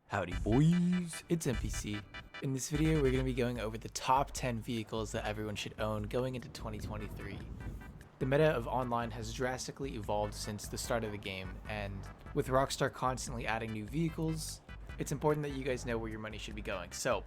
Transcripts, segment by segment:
Howdy boys, it's NPC. In this video we're going to be going over the top 10 vehicles that everyone should own going into 2023. The meta of online has drastically evolved since the start of the game, and with Rockstar constantly adding new vehicles, it's important that you guys know where your money should be going. So,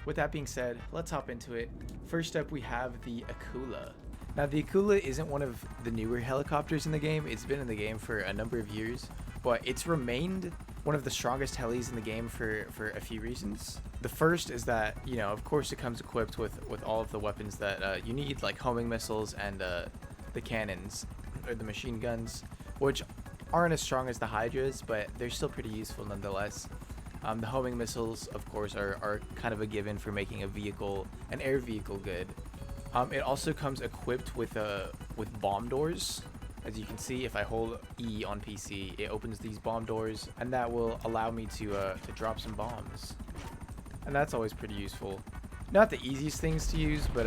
with that being said, let's hop into it. First up we have the Akula. Now the Akula isn't one of the newer helicopters in the game, it's been in the game for a number of years, but it's remained one of the strongest helis in the game for a few reasons. The first is that, you know, of course it comes equipped with all of the weapons that you need, like homing missiles and the cannons, or the machine guns, which aren't as strong as the Hydras, but they're still pretty useful nonetheless. The homing missiles, of course, are kind of a given for making an air vehicle good. It also comes equipped with bomb doors. As you can see, if I hold E on PC, it opens these bomb doors, and that will allow me to drop some bombs. And that's always pretty useful. Not the easiest things to use, but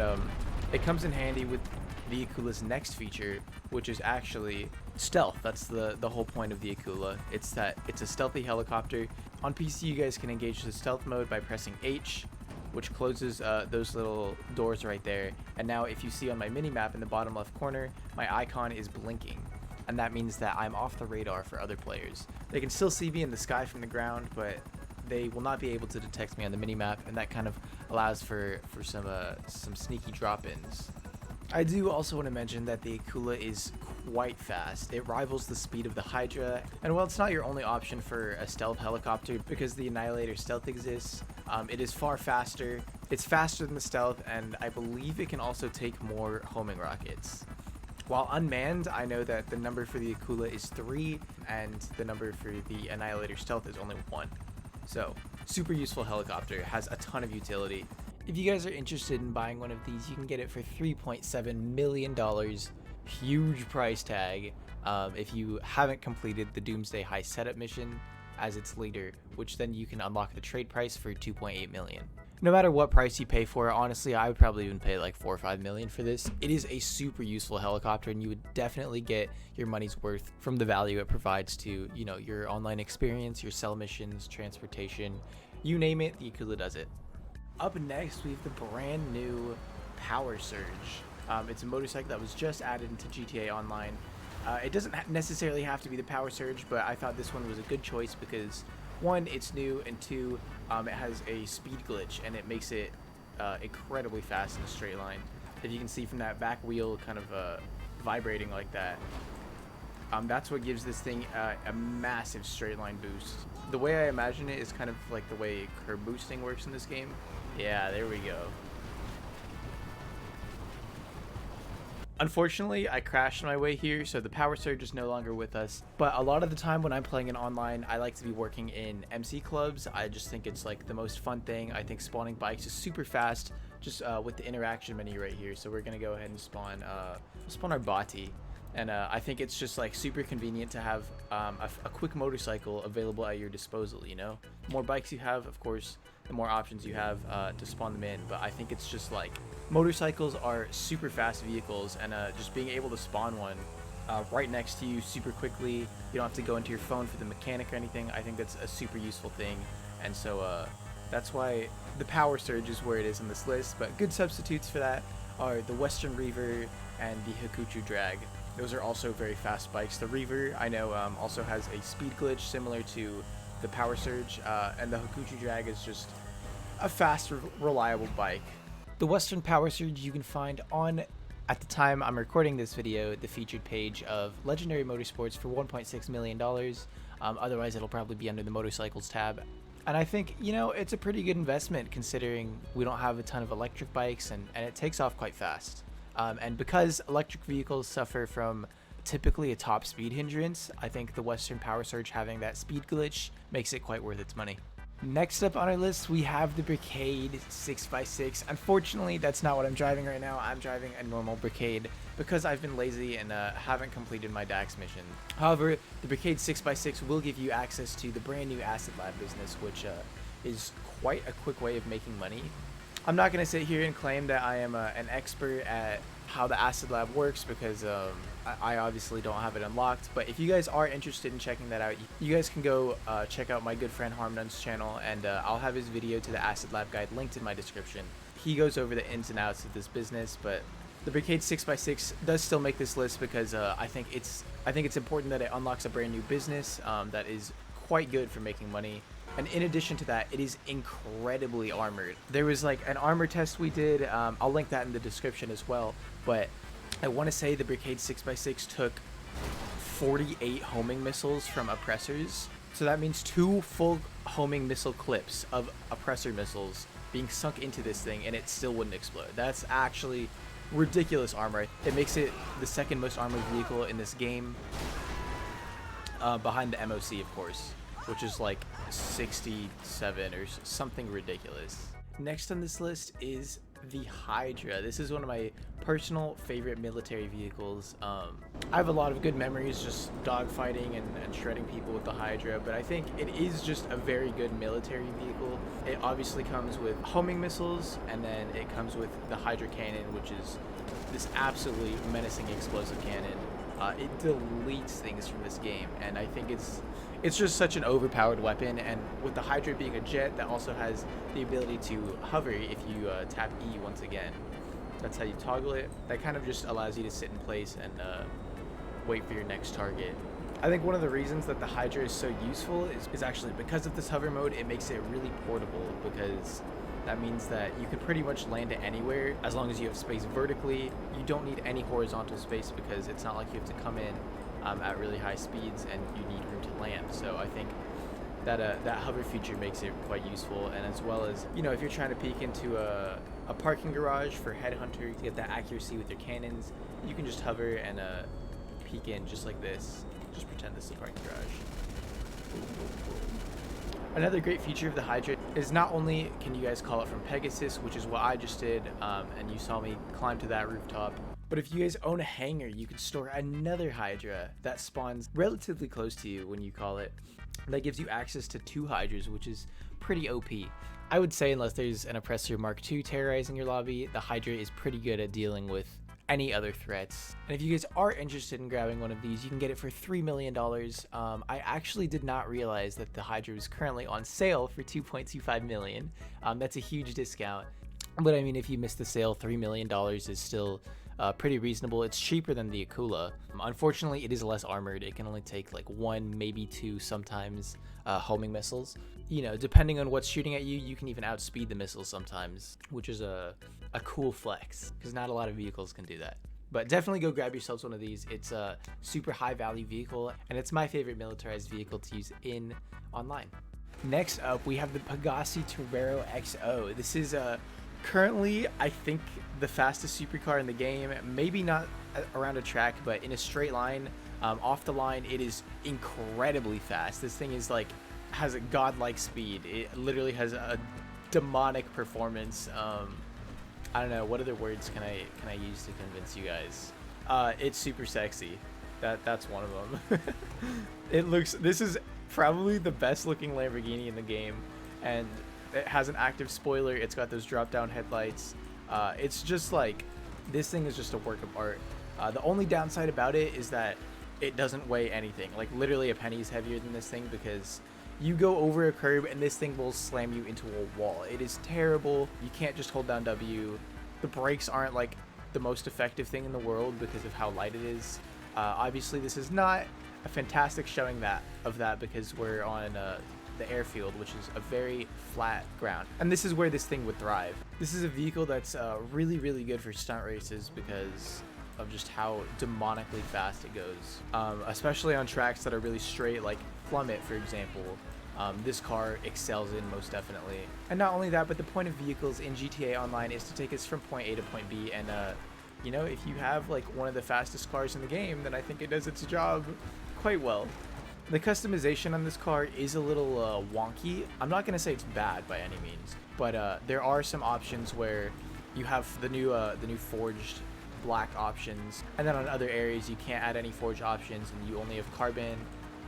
it comes in handy with the Akula's next feature, which is actually stealth. That's the whole point of the Akula. It's a stealthy helicopter. On PC, you guys can engage the stealth mode by pressing H, which closes those little doors right there. And now if you see on my mini-map in the bottom left corner, my icon is blinking, and that means that I'm off the radar for other players. They can still see me in the sky from the ground, but they will not be able to detect me on the mini-map, and that kind of allows for some sneaky drop-ins. I do also want to mention that the Akula is quite fast. It rivals the speed of the Hydra, and while it's not your only option for a stealth helicopter because the Annihilator stealth exists, it is far faster. It's faster than the stealth, and I believe it can also take more homing rockets. While unmanned, I know that the number for the Akula is 3, and the number for the Annihilator stealth is only 1. So, super useful helicopter, has a ton of utility. If you guys are interested in buying one of these, you can get it for $3.7 million. Huge price tag if you haven't completed the Doomsday High setup mission as its leader, which then you can unlock the trade price for $2.8 million. No matter what price you pay for it, honestly, I would probably even pay like 4 or 5 million for this. It is a super useful helicopter, and you would definitely get your money's worth from the value it provides to, you know, your online experience, your cell missions, transportation, you name it, the Akula does it. Up next, we have the brand new Powersurge. It's a motorcycle that was just added into GTA Online. It doesn't necessarily have to be the Powersurge, but I thought this one was a good choice because, one, it's new, and two, it has a speed glitch, and it makes it incredibly fast in a straight line. If you can see from that back wheel kind of vibrating like that, that's what gives this thing a massive straight line boost. The way I imagine it is kind of like the way curb boosting works in this game. Yeah, there we go. Unfortunately, I crashed on my way here, so the Powersurge is no longer with us. But a lot of the time when I'm playing in online, I like to be working in MC clubs. I just think it's like the most fun thing. I think spawning bikes is super fast, just with the interaction menu right here. So we're gonna go ahead and spawn our body. And I think it's just like super convenient to have a quick motorcycle available at your disposal, you know? The more bikes you have, of course, the more options you have to spawn them in. But I think it's just like, motorcycles are super fast vehicles, and just being able to spawn one right next to you super quickly, you don't have to go into your phone for the mechanic or anything. I think that's a super useful thing, and so that's why the Powersurge is where it is in this list. But good substitutes for that are the Western Reaver and the Hakuchu Drag. Those are also very fast bikes. The Reaver, I know, also has a speed glitch similar to the Powersurge, and the Hakuchu Drag is just a fast, reliable bike. The Western Powersurge you can find on, at the time I'm recording this video, the featured page of Legendary Motorsports for $1.6 million. Otherwise, it'll probably be under the Motorcycles tab. And I think, you know, it's a pretty good investment considering we don't have a ton of electric bikes, and it takes off quite fast. And because electric vehicles suffer from typically a top speed hindrance, I think the Western Powersurge having that speed glitch makes it quite worth its money. Next up on our list, we have the Brickade 6x6. Unfortunately, that's not what I'm driving right now. I'm driving a normal Brickade because I've been lazy and haven't completed my DAX mission. However, the Brickade 6x6 will give you access to the brand new Asset Lab business, which is quite a quick way of making money. I'm not going to sit here and claim that I am an expert at how the Acid Lab works because I obviously don't have it unlocked. But if you guys are interested in checking that out, you guys can go check out my good friend HarmNone's channel, and I'll have his video to the Acid Lab guide linked in my description. He goes over the ins and outs of this business, but the Brickade 6x6 does still make this list because I think it's important that it unlocks a brand new business that is quite good for making money. And in addition to that, it is incredibly armored. There was like an armor test we did. I'll link that in the description as well. But I want to say the Brickade 6x6 took 48 homing missiles from Oppressors. So that means 2 full homing missile clips of Oppressor missiles being sunk into this thing, and it still wouldn't explode. That's actually ridiculous armor. It makes it the second most armored vehicle in this game, behind the MOC, of course, which is like 67 or something ridiculous. Next on this list is the Hydra. This is one of my personal favorite military vehicles. I have a lot of good memories just dogfighting and shredding people with the Hydra, but I think it is just a very good military vehicle. It obviously comes with homing missiles, and then it comes with the Hydra cannon, which is this absolutely menacing explosive cannon. It deletes things from this game, and I think it's just such an overpowered weapon. And with the Hydra being a jet that also has the ability to hover if you tap E once again, that's how you toggle it. That kind of just allows you to sit in place and wait for your next target. I think one of the reasons that the Hydra is so useful is actually because of this hover mode. It makes it really portable, because that means that you can pretty much land it anywhere as long as you have space vertically. You don't need any horizontal space because it's not like you have to come in at really high speeds and you need room to land. So I think that that hover feature makes it quite useful. And as well as, you know, if you're trying to peek into a parking garage for Headhunter to get that accuracy with your cannons, you can just hover and peek in just like this. Just pretend this is a parking garage. Another great feature of the Hydra is not only can you guys call it from Pegasus, which is what I just did, and you saw me climb to that rooftop, but if you guys own a hangar, you can store another Hydra that spawns relatively close to you when you call it. That gives you access to 2 Hydras, which is pretty OP. I would say unless there's an Oppressor Mark II terrorizing your lobby, the Hydra is pretty good at dealing with any other threats. And if you guys are interested in grabbing one of these, you can get it for $3 million. I actually did not realize that the Hydra is currently on sale for $2.25 million. That's a huge discount. But I mean, if you missed the sale, $3 million is still pretty reasonable. It's cheaper than the Akula. Unfortunately, it is less armored. It can only take like 1, maybe 2 sometimes homing missiles. You know, depending on what's shooting at you, you can even outspeed the missiles sometimes, which is a cool flex, because not a lot of vehicles can do that. But definitely go grab yourselves one of these. It's a super high value vehicle, and it's my favorite militarized vehicle to use in online. Next up, we have the Pegasi Torero XO. This is currently, I think, the fastest supercar in the game. Maybe not around a track, but in a straight line, off the line, it is incredibly fast. This thing is like, has a godlike speed. It literally has a demonic performance. I don't know, what other words can I use to convince you guys? It's super sexy. That's one of them. This is probably the best looking Lamborghini in the game, and it has an active spoiler. It's got those drop down headlights. It's just like, this thing is just a work of art. The only downside about it is that it doesn't weigh anything. Like literally a penny is heavier than this thing, because you go over a curb and this thing will slam you into a wall. It is terrible. You can't just hold down W. The brakes aren't like the most effective thing in the world because of how light it is. Obviously this is not a fantastic showing of that because we're on the airfield, which is a very flat ground, and this is where this thing would thrive. This is a vehicle that's really, really good for stunt races because of just how demonically fast it goes, especially on tracks that are really straight, like Plummet, for example. This car excels in most definitely. And not only that, but the point of vehicles in GTA Online is to take us from point A to point B, and you know, if you have like one of the fastest cars in the game, then I think it does its job quite well. The customization on this car is a little wonky. I'm not gonna say it's bad by any means, but there are some options where you have the new forged black options, and then on other areas you can't add any forged options and you only have carbon.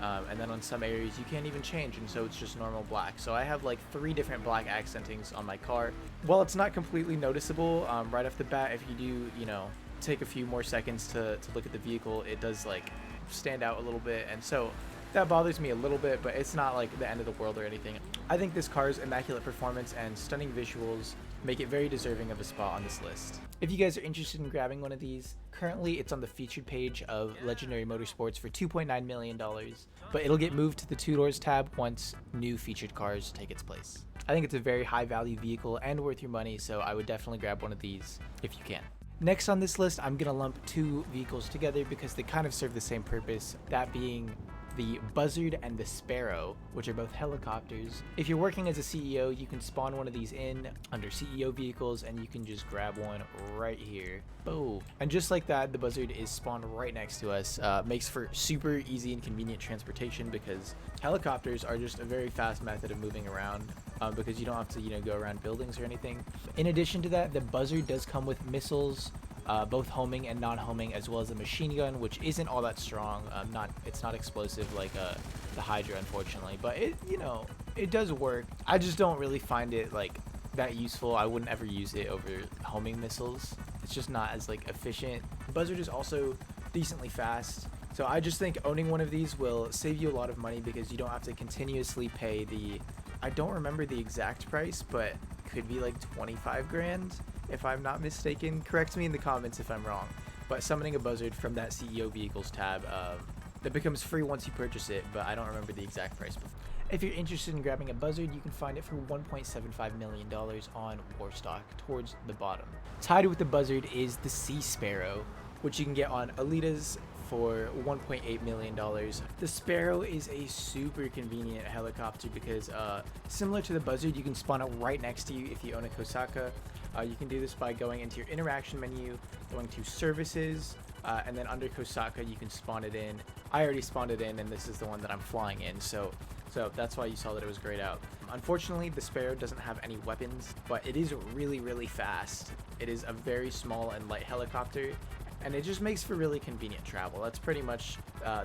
and then on some areas you can't even change, and so it's just normal black. So I have like 3 different black accentings on my car. While it's not completely noticeable right off the bat, if you do, you know, take a few more seconds to look at the vehicle, it does like stand out a little bit, and so that bothers me a little bit, but it's not like the end of the world or anything. I think this car's immaculate performance and stunning visuals make it very deserving of a spot on this list. If you guys are interested in grabbing one of these, currently it's on the featured page of Legendary Motorsports for $2.9 million, but it'll get moved to the 2 doors tab once new featured cars take its place. I think it's a very high value vehicle and worth your money, so I would definitely grab one of these if you can. Next on this list, I'm gonna lump 2 vehicles together because they kind of serve the same purpose, that being the Buzzard and the Sparrow, which are both helicopters. If you're working as a CEO, you can spawn one of these in under CEO vehicles, and you can just grab one right here. Boom. And just like that, the Buzzard is spawned right next to us. Makes for super easy and convenient transportation because helicopters are just a very fast method of moving around because you don't have to, you know, go around buildings or anything. In addition to that, the Buzzard does come with missiles, both homing and non-homing, as well as a machine gun, which isn't all that strong. It's not explosive like the Hydra, unfortunately, but it, you know, it does work. I just don't really find it like that useful. I wouldn't ever use it over homing missiles. It's just not as like efficient. Buzzard is also decently fast, so I just think owning one of these will save you a lot of money because you don't have to continuously pay the, I don't remember the exact price, but could be like 25 grand if I'm not mistaken. Correct me in the comments if I'm wrong, but summoning a Buzzard from that CEO vehicles tab, that becomes free once you purchase it, but I don't remember the exact price before. If you're interested in grabbing a Buzzard, you can find it for $1.75 million on Warstock towards the bottom. Tied with the Buzzard is the Sea Sparrow, which you can get on Alitas for $1.8 million. The Sparrow is a super convenient helicopter because similar to the Buzzard, you can spawn it right next to you if you own a Kosatka. You can do this by going into your interaction menu, going to services, and then under Kosatka you can spawn it in. I already spawned it in, and this is the one that I'm flying in, so that's why you saw that it was grayed out. Unfortunately, the Sparrow doesn't have any weapons, but it is really, really fast. It is a very small and light helicopter, and it just makes for really convenient travel. That's pretty much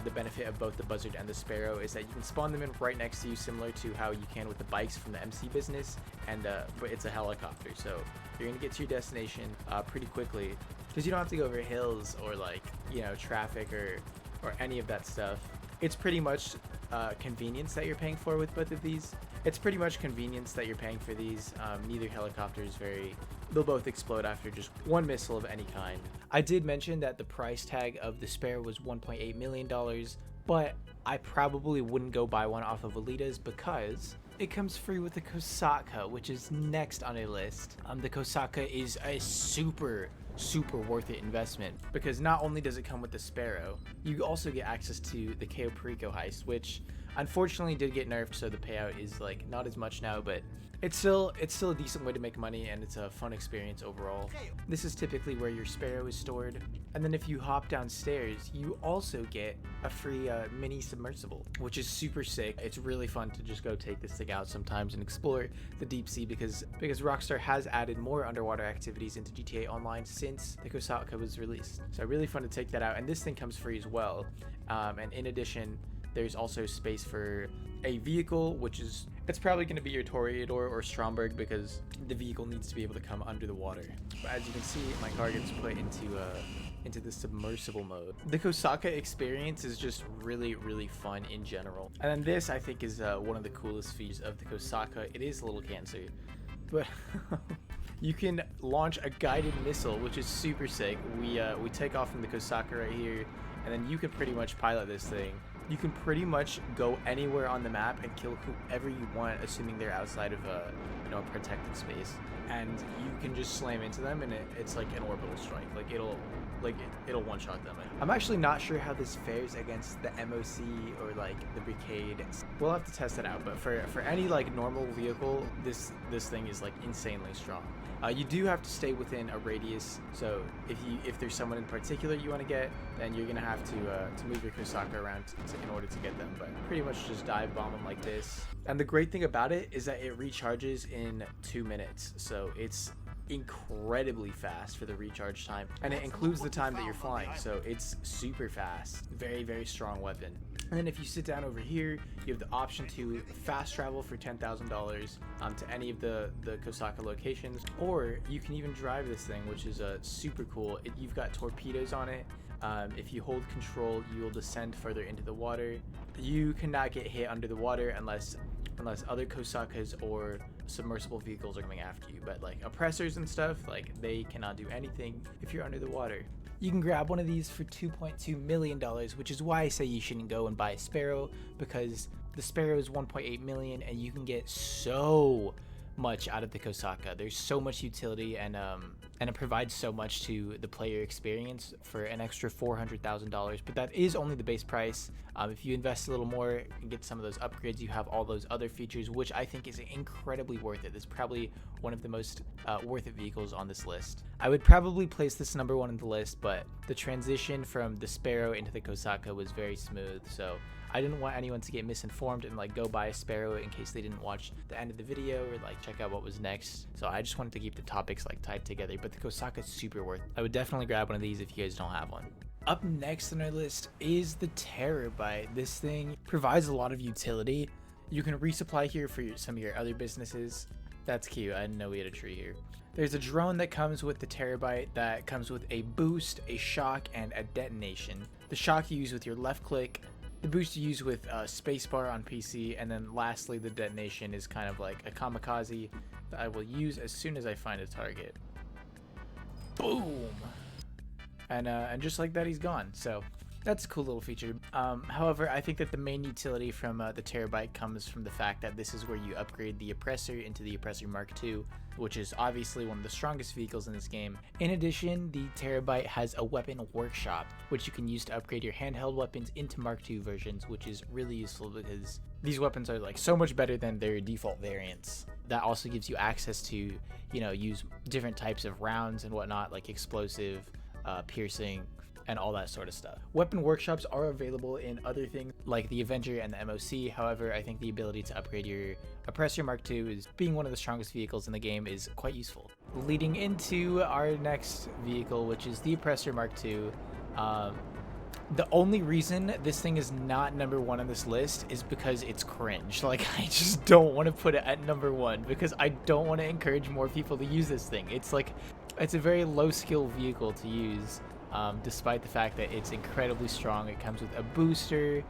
the benefit of both the Buzzard and the Sparrow, is that you can spawn them in right next to you, similar to how you can with the bikes from the MC business, and but it's a helicopter, so you're gonna get to your destination pretty quickly because you don't have to go over hills or like, you know, traffic or any of that stuff. It's pretty much convenience that you're paying for with both of these. It's pretty much convenience that you're paying for these. Neither helicopter is they'll both explode after just one missile of any kind. I did mention that the price tag of the Sparrow was $1.8 million, but I probably wouldn't go buy one off of Alitas because it comes free with the Kosatka, which is next on a list. The Kosatka is a super worth it investment because not only does it come with the Sparrow, you also get access to the KO Perico heist, which unfortunately did get nerfed, so the payout is like not as much now, but it's still a decent way to make money, and it's a fun experience overall. This is typically where your Sparrow is stored, and then if you hop downstairs, you also get a free mini submersible, which is super sick. It's really fun to just go take this thing out sometimes and explore the deep sea because Rockstar has added more underwater activities into GTA Online since the Kosatka was released. So really fun to take that out, and this thing comes free as well. And in addition, there's also space for a vehicle, which is, it's probably going to be your Torero or Stromberg because the vehicle needs to be able to come under the water. But as you can see, my car gets put into the submersible mode. The Kosatka experience is just really fun in general. And then this, I think, is one of the coolest features of the Kosatka. It is a little cancer, but you can launch a guided missile, which is super sick. We take off from the Kosatka right here, and then you can pretty much pilot this thing. You can pretty much go anywhere on the map and kill whoever you want, assuming they're outside of a protected space, and you can just slam into them, and it's like an orbital strike. Like it'll one-shot them. I'm actually not sure how this fares against the MOC or like the Brickade. We'll have to test it out, but for any like normal vehicle, this thing is like insanely strong. You do have to stay within a radius, so if there's someone in particular you want to get, then you're gonna have to move your Kosatka around in order to get them. But pretty much just dive bomb them like this. And the great thing about it is that it recharges in 2 minutes, so it's incredibly fast for the recharge time, and it includes the time that you're flying, so it's super fast. Very strong weapon. And then if you sit down over here, you have the option to fast travel for $10,000 to any of the Kosatka locations, or you can even drive this thing, which is super cool. You've got torpedoes on it. If you hold control, you will descend further into the water. You cannot get hit under the water unless other Kosatkas or submersible vehicles are coming after you. But like oppressors and stuff, like they cannot do anything if you're under the water. You can grab one of these for $2.2 million, which is why I say you shouldn't go and buy a Sparrow, because the Sparrow is $1.8 million and you can get so much out of the Kosatka. There's so much utility, and it provides so much to the player experience for an extra $400,000. But that is only the base price. If you invest a little more and get some of those upgrades, you have all those other features, which I think is incredibly worth it. This is probably one of the most worth it vehicles on this list. I would probably place this number one on the list, but the transition from the Sparrow into the Kosatka was very smooth, so I didn't want anyone to get misinformed and like go buy a Sparrow in case they didn't watch the end of the video or like check out what was next. So I just wanted to keep the topics like tied together, but the Kosatka is super worth it. I would definitely grab one of these if you guys don't have one. Up next on our list is the Terrorbyte. This thing provides a lot of utility. You can resupply here for some of your other businesses. That's cute. I didn't know we had a tree here. There's a drone that comes with the Terrorbyte that comes with a boost, a shock, and a detonation. The shock you use with your left click, the boost you use with spacebar on PC, and then lastly the detonation is kind of like a kamikaze that I will use as soon as I find a target. Boom! And just like that, he's gone. So that's a cool little feature. However, I think that the main utility from the Terrorbyte comes from the fact that this is where you upgrade the Oppressor into the Oppressor Mark II, which is obviously one of the strongest vehicles in this game. In addition, the Terrorbyte has a weapon workshop, which you can use to upgrade your handheld weapons into Mark II versions, which is really useful because these weapons are like so much better than their default variants. That also gives you access to, you know, use different types of rounds and whatnot, like explosive, piercing, and all that sort of stuff. Weapon workshops are available in other things like the Avenger and the MOC. However, I think the ability to upgrade your Oppressor Mark II, is being one of the strongest vehicles in the game, is quite useful. Leading into our next vehicle, which is the Oppressor Mark II. The only reason this thing is not number one on this list is because it's cringe. Like, I just don't want to put it at number one because I don't want to encourage more people to use this thing. It's like, it's a very low skill vehicle to use. Despite the fact that it's incredibly strong. It comes with a booster,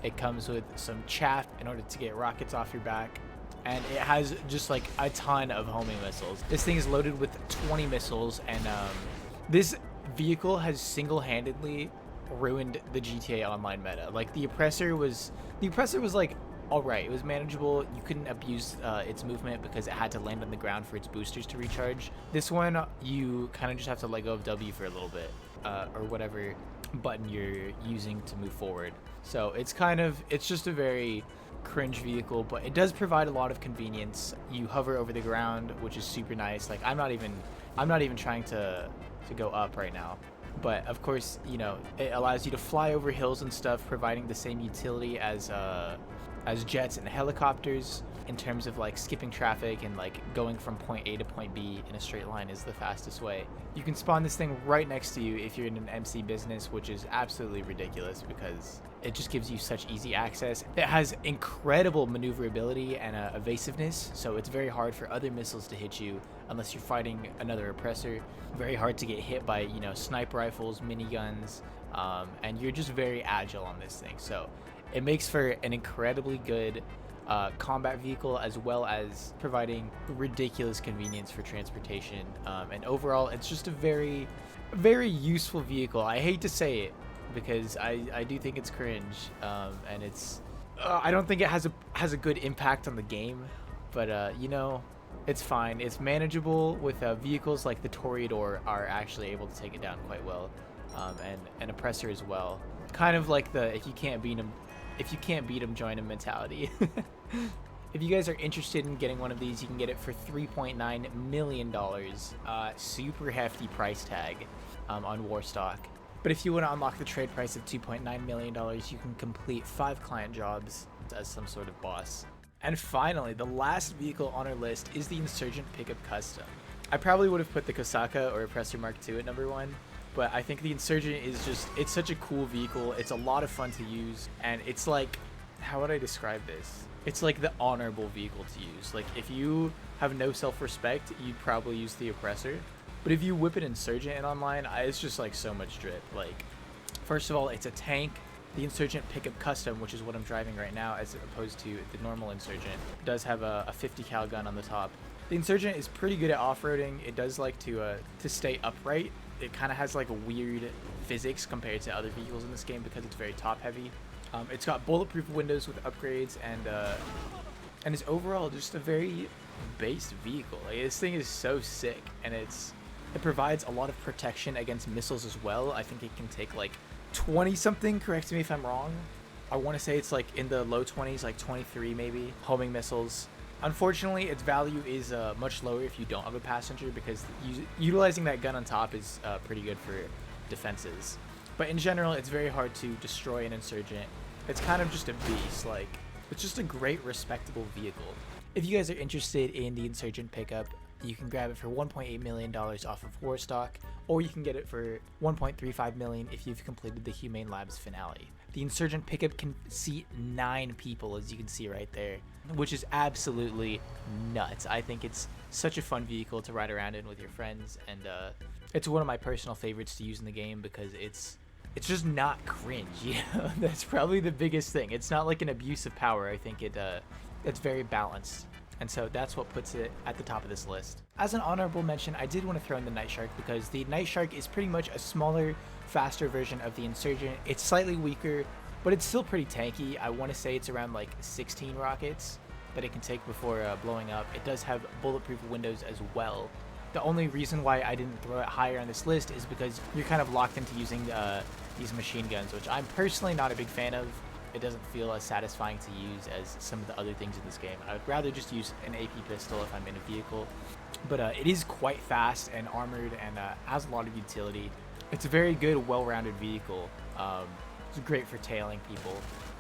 it comes with some chaff in order to get rockets off your back, and it has just like a ton of homing missiles. This thing is loaded with 20 missiles, and this vehicle has single-handedly ruined the GTA Online meta. Like the Oppressor was like alright, it was manageable. You couldn't abuse its movement because it had to land on the ground for its boosters to recharge. This one, you kind of just have to let go of W for a little bit, or whatever button you're using to move forward. So it's just a very cringe vehicle, but it does provide a lot of convenience. You hover over the ground, which is super nice. Like I'm not even trying to go up right now. But of course, you know, it allows you to fly over hills and stuff, providing the same utility as jets and helicopters in terms of like skipping traffic and like going from point A to point B in a straight line is the fastest way. You can spawn this thing right next to you if you're in an MC business, which is absolutely ridiculous because it just gives you such easy access. It has incredible maneuverability and evasiveness, so it's very hard for other missiles to hit you unless you're fighting another oppressor. Very hard to get hit by, you know, sniper rifles, miniguns, and you're just very agile on this thing. So it makes for an incredibly good combat vehicle, as well as providing ridiculous convenience for transportation. And overall, it's just a very, very useful vehicle. I hate to say it because I do think it's cringe, and it's I don't think it has a good impact on the game, but you know, it's fine. It's manageable with vehicles like the Torero are actually able to take it down quite well, and an Oppressor as well. Kind of like the if you can't beat them, join them mentality. If you guys are interested in getting one of these, you can get it for $3.9 million. Super hefty price tag on Warstock. But if you want to unlock the trade price of $2.9 million, you can complete 5 client jobs as some sort of boss. And finally, the last vehicle on our list is the Insurgent Pickup Custom. I probably would have put the Kosatka or Oppressor Mark II at number 1, but I think the Insurgent is just, it's such a cool vehicle. It's a lot of fun to use, and it's like, how would I describe this? It's like the honorable vehicle to use. Like, if you have no self-respect, you'd probably use the Oppressor. But if you whip an Insurgent in online, it's just like so much drip. Like, first of all, it's a tank. The Insurgent Pickup Custom, which is what I'm driving right now, as opposed to the normal Insurgent, does have a 50 cal gun on the top. The Insurgent is pretty good at off-roading. It does like to stay upright. It kind of has like a weird physics compared to other vehicles in this game because it's very top-heavy. It's got bulletproof windows with upgrades, and is overall just a very based vehicle. Like, this thing is so sick, and it provides a lot of protection against missiles as well. I think it can take like 20 something, correct me if I'm wrong. I want to say it's like in the low 20s, like 23 maybe, homing missiles. Unfortunately, its value is much lower if you don't have a passenger, because utilizing that gun on top is pretty good for defenses. But in general, it's very hard to destroy an Insurgent. It's kind of just a beast. Like, it's just a great, respectable vehicle. If you guys are interested in the Insurgent pickup, you can grab it for $1.8 million off of Warstock, or you can get it for $1.35 million if you've completed the Humane Labs finale. The Insurgent pickup can seat 9 people, as you can see right there, which is absolutely nuts. I think it's such a fun vehicle to ride around in with your friends, and it's one of my personal favorites to use in the game because it's just not cringe, you know? That's probably the biggest thing. It's not like an abuse of power. I think it's very balanced. And so that's what puts it at the top of this list. As an honorable mention, I did want to throw in the Night Shark, because the Night Shark is pretty much a smaller, faster version of the Insurgent. It's slightly weaker, but it's still pretty tanky. I want to say it's around like 16 rockets that it can take before blowing up. It does have bulletproof windows as well. The only reason why I didn't throw it higher on this list is because you're kind of locked into using these machine guns, which I'm personally not a big fan of. It doesn't feel as satisfying to use as some of the other things in this game. I would rather just use an AP pistol if I'm in a vehicle. But it is quite fast and armored, and has a lot of utility. It's a very good, well-rounded vehicle. It's great for tailing people.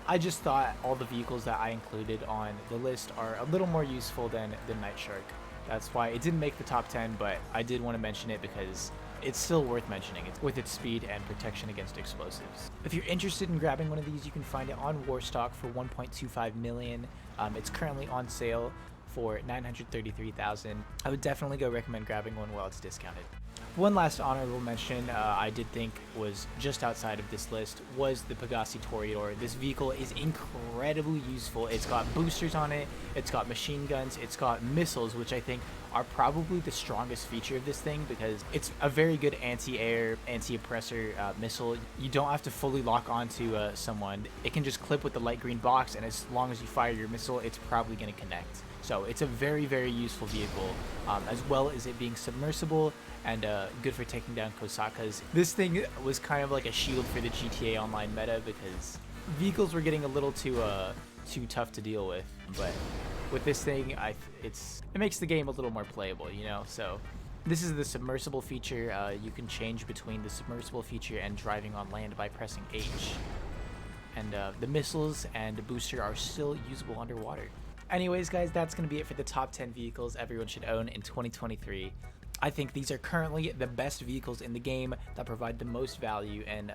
I just thought all the vehicles that I included on the list are a little more useful than the Night Shark. That's why it didn't make the top 10, but I did want to mention it because it's still worth mentioning. It's with its speed and protection against explosives. If you're interested in grabbing one of these, you can find it on Warstock for $1.25 million. It's currently on sale for $933,000. I would definitely go recommend grabbing one while it's discounted. One last honorable mention I did think was just outside of this list was the Pegassi Torero. This vehicle is incredibly useful. It's got boosters on it, it's got machine guns, it's got missiles, which I think are probably the strongest feature of this thing, because it's a very good anti-air, anti-oppressor missile. You don't have to fully lock onto someone. It can just clip with the light green box, and as long as you fire your missile, it's probably going to connect. So it's a very, very useful vehicle, as well as it being submersible and good for taking down Kosatkas. This thing was kind of like a shield for the GTA Online meta, because vehicles were getting a little too tough to deal with. But with this thing, it makes the game a little more playable, you know? So this is the submersible feature. You can change between the submersible feature and driving on land by pressing H. And the missiles and the booster are still usable underwater. Anyways, guys, that's going to be it for the top 10 vehicles everyone should own in 2023. I think these are currently the best vehicles in the game that provide the most value and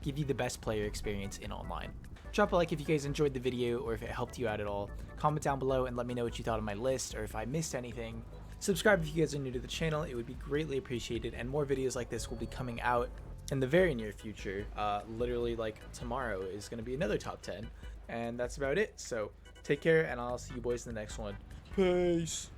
give you the best player experience in online. Drop a like if you guys enjoyed the video or if it helped you out at all. Comment down below and let me know what you thought of my list or if I missed anything. Subscribe if you guys are new to the channel, it would be greatly appreciated, and more videos like this will be coming out in the very near future. Literally like tomorrow is going to be another top 10, and that's about it. So take care, and I'll see you boys in the next one. Peace.